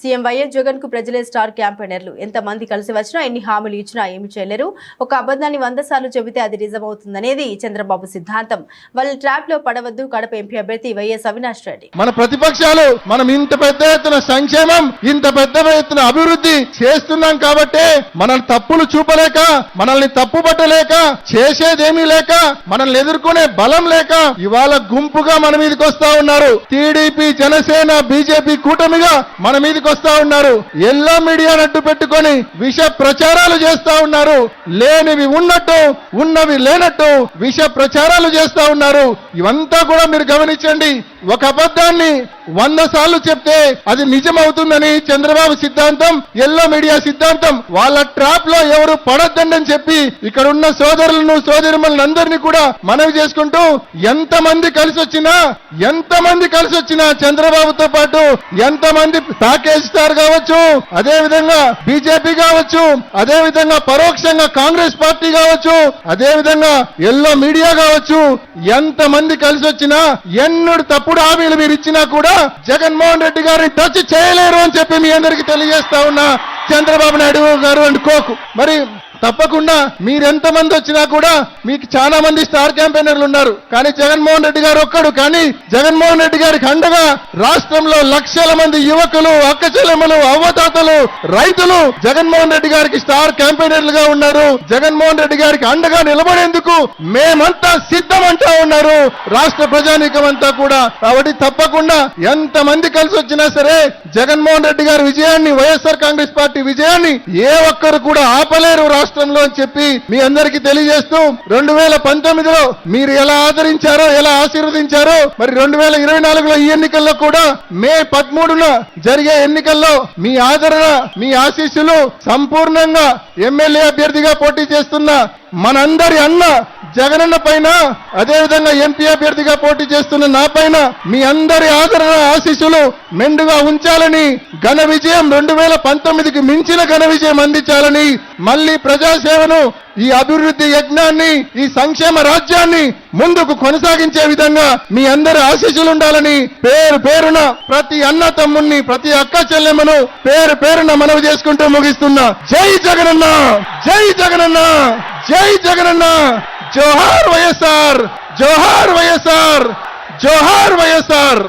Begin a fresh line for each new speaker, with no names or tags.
CM YS Jagan కు ప్రజలే star క్యాంపెయినర్లు. ఎంతమంది కలిసి వచ్చినా ఎన్ని హామీలు ఇచ్చినా ఏమి చేయలేరు. ఒక అబద్ధాన్ని 100 సార్లు చెబితే అది నిజమవుతుందనేది చంద్రబాబు సిద్ధాంతం. వాళ్ళ ట్రాప్ లో పడవద్దు. కడప ఎంపీ అభ్యర్థి వైఎస్ అవినాష్ రెడ్డి.
మన ప్రతిపక్షాలు మనం ఇంత పెద్ద ఎత్తున సంక్షేమం, ఇంత పెద్ద ఎత్తున అభివృద్ధి చేస్తున్నాం కాబట్టి మనల్ని తప్పులు చూపలేక, మనల్ని తప్పు పట్టలేక, చేసేదేమీ లేక, మనల్ని ఎదుర్కొనే బలం లేక ఇవాళ గుంపుగా మన మీదకి వస్తా ఉన్నారు. టీడీపీ, జనసేన, బీజేపీ కూటమిగా మన మీదకి వస్తా ఉన్నారు. ఎల్లో మీడియా అడ్డు పెట్టుకొని విష ప్రచారాలు చేస్తా ఉన్నారు. లేనివి ఉన్నట్టు, ఉన్నవి లేనట్టు విష ప్రచారాలు చేస్తా ఉన్నారు. ఇవంతా కూడా మీరు గమనించండి. ఒక అబద్ధాన్ని 100 సార్లు చెప్తే అది నిజమవుతుందని చంద్రబాబు సిద్ధాంతం, ఎల్లో మీడియా సిద్ధాంతం. వాళ్ళ ట్రాప్ లో ఎవరు పడొద్దని చెప్పి ఇక్కడ ఉన్న సోదరులను, సోదరిమలను అందరినీ కూడా మనవి చేసుకుంటూ ఎంతమంది కలిసి వచ్చినా చంద్రబాబుతో పాటు ఎంతమంది ప్యాకేజ్ స్టార్ కావచ్చు, అదే విధంగా బీజేపీ కావచ్చు, అదే విధంగా పరోక్షంగా కాంగ్రెస్ పార్టీ కావచ్చు, అదే విధంగా ఎల్లో మీడియా కావచ్చు, ఎంతమంది కలిసి వచ్చినా ఎన్నడు తప్పుడు హామీలు మీరు ఇచ్చినా కూడా జగన్మోహన్ రెడ్డి గారిని టచ్ చేయలేరు అని చెప్పి మీ అందరికీ తెలియజేస్తా ఉన్నా. చంద్రబాబు నాయుడు గారు అనుకోకు. మరి తప్పకుండా మీరెంతమంది వచ్చినా కూడా మీకు చాలా మంది స్టార్ క్యాంపెయినర్లు ఉన్నారు. కానీ జగన్మోహన్ రెడ్డి గారు ఒక్కడు. కానీ జగన్మోహన్ రెడ్డి గారికి అండగా రాష్ట్రంలో లక్షల మంది యువకులు, అక్కచెల్లెమ్మలు, అవ్వతాతలు, రైతులు జగన్మోహన్ రెడ్డి గారికి స్టార్ క్యాంపెయినర్లుగా ఉన్నారు. జగన్మోహన్ రెడ్డి గారికి అండగా నిలబడేందుకు మేమంతా సిద్ధమంటా ఉన్నారు రాష్ట్ర ప్రజానీకం అంతా కూడా. కాబట్టి తప్పకుండా ఎంతమంది కలిసి వచ్చినా సరే జగన్మోహన్ రెడ్డి గారి విజయాన్ని, వైఎస్ఆర్ కాంగ్రెస్ పార్టీ విజయాన్ని ఏ ఒక్కరు కూడా ఆపలేరు రాష్ట్రంలో అని చెప్పి మీ అందరికీ తెలియజేస్తూ 2019లో మీరు ఎలా ఆదరించారో, ఎలా ఆశీర్వదించారో, మరి 2024లో ఈ ఎన్నికల్లో కూడా మే 13న జరిగే ఎన్నికల్లో మీ ఆదరణ, మీ ఆశీస్సులు సంపూర్ణంగా ఎమ్మెల్యే అభ్యర్థిగా పోటీ చేస్తున్న మనందరి అన్న జగనన్న పైన, అదే విధంగా ఎంపీ అభ్యర్థిగా పోటీ చేస్తున్న నా పైన మీ అందరి ఆదరణ, ఆశీస్సులు మెండుగా ఉంచాలని, ఘన విజయం 2019కి మించిన ఘన విజయం అందించాలని, మళ్ళీ ప్రజాసేవను, ఈ అభివృద్ధి యజ్ఞాన్ని, ఈ సంక్షేమ రాజ్యాన్ని ముందుకు కొనసాగించే విధంగా మీ అందరి ఆశీస్సులు ఉండాలని పేరు పేరున ప్రతి అన్న తమ్ముణ్ణి, ప్రతి అక్క చెల్లెమ్మను పేరు పేరున మనవి చేసుకుంటూ ముగిస్తున్నా. జై జగనన్న, జై జగనన్న, జై జగనన్న. జోహార్ వైఎస్ఆర్, జోహార్ వైఎస్ఆర్, జోహార్ వైఎస్ఆర్.